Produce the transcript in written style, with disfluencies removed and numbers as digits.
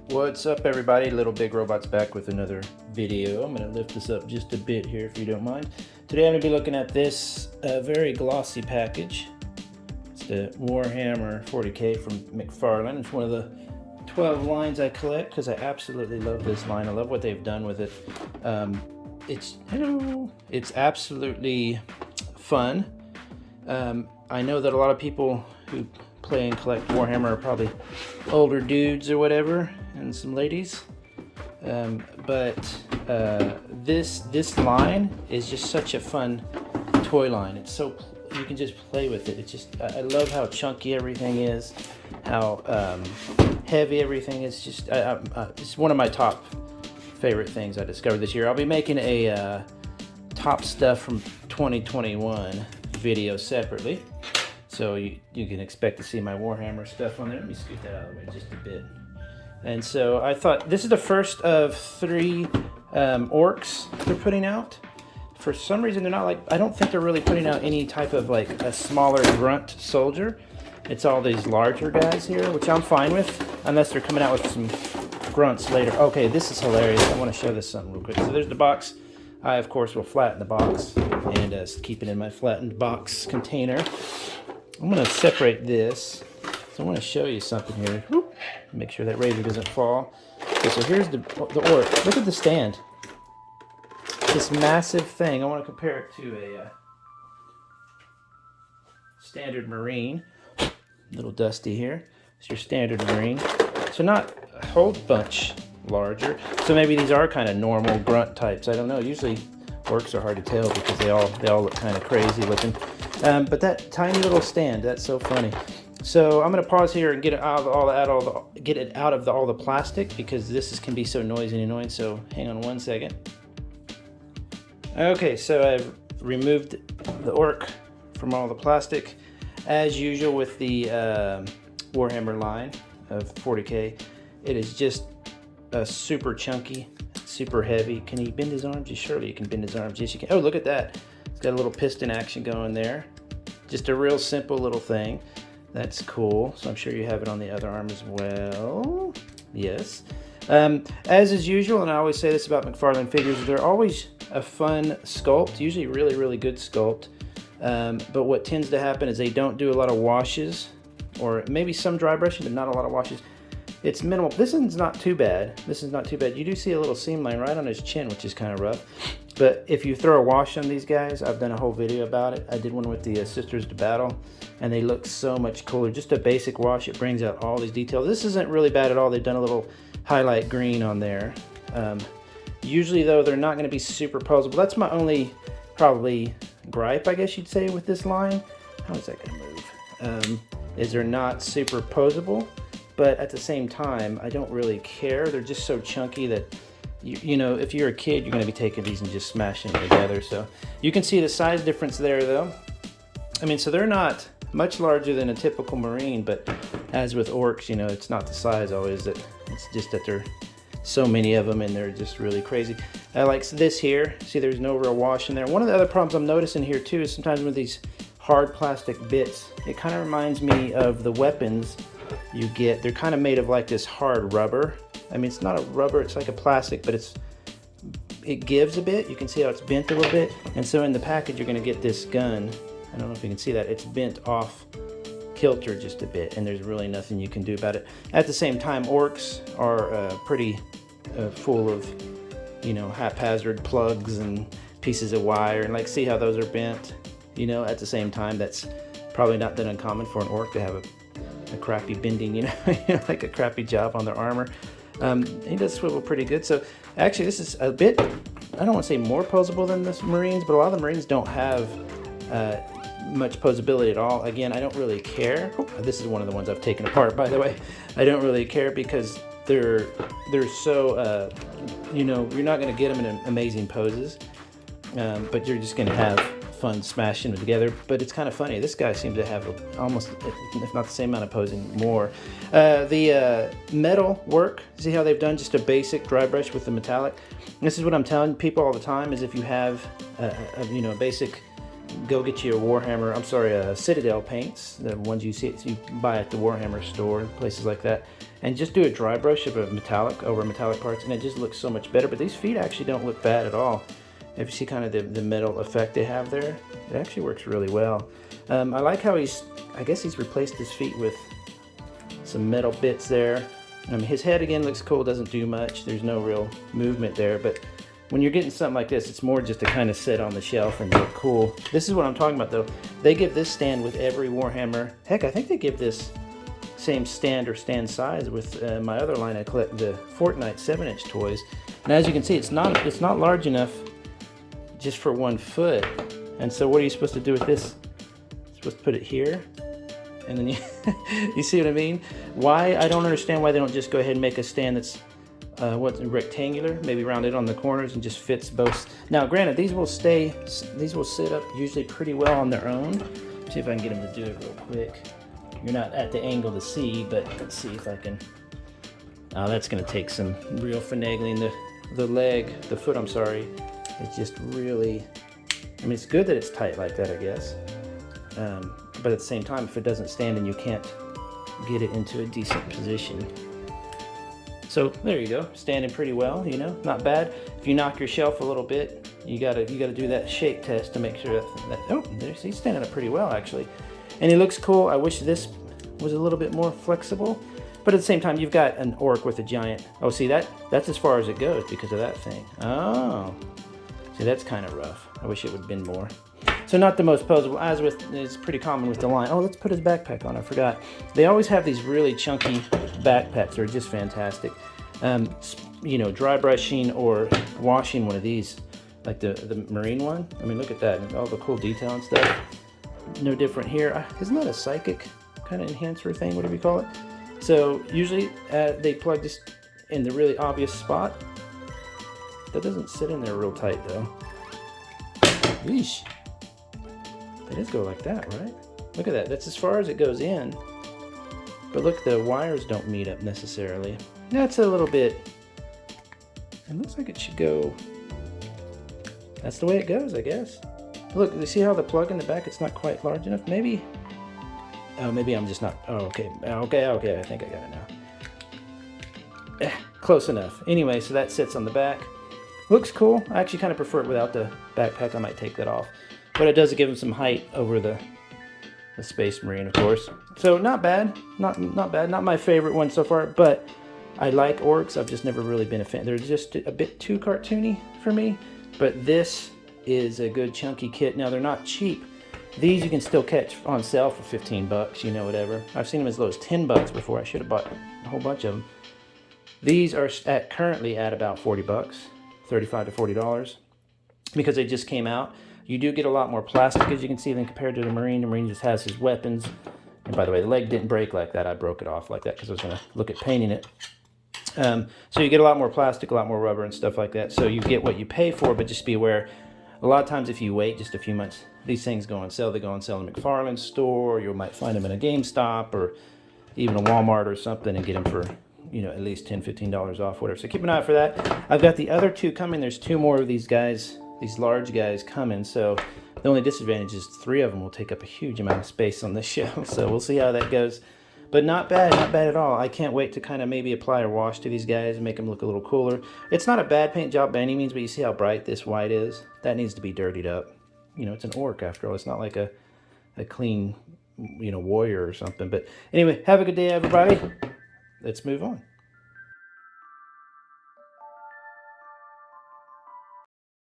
What's up, everybody? Little Big Robot's back with another video. I'm going to lift this up just a bit here if you don't mind. Today I'm going to be looking at this very glossy package. It's the Warhammer 40K from McFarlane. It's one of the 12 lines I collect because I absolutely love this line. I love what they've done with it. It's absolutely fun. I know that a lot of people who play and collect Warhammer are probably older dudes or whatever, and some ladies. But this line is just such a fun toy line. It's so you can just play with it. It's just I love how chunky everything is, how heavy everything is. Just it's one of my top favorite things I discovered this year. I'll be making a top stuff from 2021 video separately. So you can expect to see my Warhammer stuff on there. Let me scoot that out of the way just a bit. And so I thought this is the first of 3 orcs they're putting out. For some reason they're not I don't think they're really putting out any type of like a smaller grunt soldier. It's all these larger guys here, which I'm fine with, unless they're coming out with some grunts later. Okay, this is hilarious. I want to show this something real quick. So there's the box. I, of course, will flatten the box and keep it in my flattened box container. I'm going to separate this. So I want to show you something here. Whoop. Make sure that razor doesn't fall. Okay, so here's the orc. Look at the stand. This massive thing. I want to compare it to a standard Marine. A little dusty here. It's your standard Marine. So not a whole bunch larger. So maybe these are kind of normal grunt types. I don't know. Usually orcs are hard to tell because they all look kind of crazy looking. But that tiny little stand, that's so funny. So I'm going to pause here and get it out of all the plastic, because this can be so noisy and annoying. So hang on one second. Okay, so I've removed the orc from all the plastic. As usual with the Warhammer line of 40K, it is just super chunky, super heavy. Can he bend his arms? Surely you can bend his arms. Yes, you can. Oh, look at that. It's got a little piston action going there. Just a real simple little thing. That's cool. So I'm sure you have it on the other arm as well. Yes. As is usual, and I always say this about McFarlane figures, they're always a fun sculpt, usually really, really good sculpt. But what tends to happen is they don't do a lot of washes, or maybe some dry brushing, but not a lot of washes. It's minimal. This one's not too bad. This is not too bad. You do see a little seam line right on his chin, which is kind of rough. But if you throw a wash on these guys, I've done a whole video about it. I did one with the Sisters to Battle, and they look so much cooler. Just a basic wash, it brings out all these details. This isn't really bad at all. They've done a little highlight green on there. Usually, though, they're not going to be super posable. That's my only, probably, gripe, I guess you'd say, with this line. How is that going to move? Is they're not super posable. But at the same time, I don't really care. They're just so chunky that, you know, if you're a kid, you're going to be taking these and just smashing them together. So you can see the size difference there, though. I mean, so they're not much larger than a typical Marine, but as with orcs, you know, it's not the size always. It's just that there are so many of them and they're just really crazy. I like this here. See, there's no real wash in there. One of the other problems I'm noticing here, too, is sometimes with these hard plastic bits, it kind of reminds me of the weapons you get. They're kind of made of like this hard rubber. I mean, it's not a rubber, it's like a plastic, but it gives a bit. You can see how it's bent a little bit. And so in the package, you're going to get this gun. I don't know if you can see that. It's bent off kilter just a bit, and there's really nothing you can do about it. At the same time, orcs are pretty full of, you know, haphazard plugs and pieces of wire, and like, see how those are bent? You know, at the same time, that's probably not that uncommon for an orc to have a crappy bending, you know, like a crappy job on their armor. He does swivel pretty good. So actually, this is a bit, I don't want to say more posable than the Marines, but a lot of the Marines don't have much posability at all. Again, I don't really care. Oh, this is one of the ones I've taken apart, by the way. I don't really care because they're so, you know, you're not going to get them in amazing poses, but you're just going to have fun smashing them together. But it's kind of funny, this guy seems to have almost, if not the same amount of posing, more. The metal work, see how they've done just a basic dry brush with the metallic. And this is what I'm telling people all the time, is if you have you know, a basic, go get you a Warhammer, I'm sorry, Citadel paints, the ones you buy at the Warhammer store, places like that. and just do a dry brush of a metallic over metallic parts, and it just looks so much better. But these feet actually don't look bad at all. If you see kind of the metal effect they have there, it actually works really well. I like how I guess he's replaced his feet with some metal bits there. His head again looks cool, doesn't do much. There's no real movement there, but when you're getting something like this, it's more just to kind of sit on the shelf and look cool. This is what I'm talking about though. They give this stand with every Warhammer. Heck, I think they give this same stand or stand size with my other line I collect, the Fortnite 7-inch toys. And as you can see, it's not large enough just for 1 foot. And so what are you supposed to do with this? You're supposed to put it here, and then you see what I mean? Why? I don't understand why they don't just go ahead and make a stand that's rectangular, maybe rounded on the corners and just fits both. Now granted, these will sit up usually pretty well on their own. Let's see if I can get them to do it real quick. You're not at the angle to see, but let's see if I can. Oh, that's gonna take some real finagling. The foot, I'm sorry. It's just really, it's good that it's tight like that, I guess. But at the same time, if it doesn't stand and you can't get it into a decent position. So there you go, standing pretty well, not bad. If you knock your shelf a little bit, you gotta do that shake test to make sure that oh, he's standing up pretty well actually. And it looks cool. I wish this was a little bit more flexible, but at the same time, you've got an orc with a giant. Oh, see that's as far as it goes because of that thing. Oh, see, that's kind of rough. I wish it would have been more. So not the most posable, as with, it's pretty common with the line. Oh, let's put his backpack on, I forgot. They always have these really chunky backpacks. They're just fantastic. Dry brushing or washing one of these, like the marine one. Look at that, all the cool detail and stuff. No different here. Isn't that a psychic kind of enhancer thing, whatever you call it? So usually they plug this in the really obvious spot. That doesn't sit in there real tight though. Yeesh. It does go like that, right? Look at that. That's as far as it goes in. But look, the wires don't meet up necessarily. That's a little bit. It looks like it should go. That's the way it goes, I guess. Look, you see how the plug in the back, it's not quite large enough? Maybe. Oh, maybe I'm just not. Oh, okay. Okay. I think I got it now. Close enough. Anyway, so that sits on the back. Looks cool. I actually kind of prefer it without the backpack. I might take that off. But it does give him some height over the Space Marine, of course. So not bad. Not bad. Not my favorite one so far, but I like orcs. I've just never really been a fan. They're just a bit too cartoony for me. But this is a good chunky kit. Now, they're not cheap. These you can still catch on sale for 15 bucks, whatever. I've seen them as low as 10 bucks before. I should have bought a whole bunch of them. These are currently at about 40 bucks, $35 to $40, because they just came out. You do get a lot more plastic, as you can see, than compared to the Marine. The Marine just has his weapons. And by the way, the leg didn't break like that. I broke it off like that because I was going to look at painting it. So you get a lot more plastic, a lot more rubber and stuff like that. So you get what you pay for, but just be aware, a lot of times if you wait just a few months, these things go on sale. They go on sale in the McFarlane's store, or you might find them in a GameStop or even a Walmart or something and get them for, at least $10, $15 off, whatever. So keep an eye out for that. I've got the other two coming. There's 2 more of these guys, these large guys coming. So the only disadvantage is 3 of them will take up a huge amount of space on this shelf. So we'll see how that goes. But not bad at all. I can't wait to kind of maybe apply a wash to these guys and make them look a little cooler. It's not a bad paint job by any means, but you see how bright this white is? That needs to be dirtied up. It's an orc after all. It's not like a clean, warrior or something. But anyway, have a good day, everybody. Let's move on.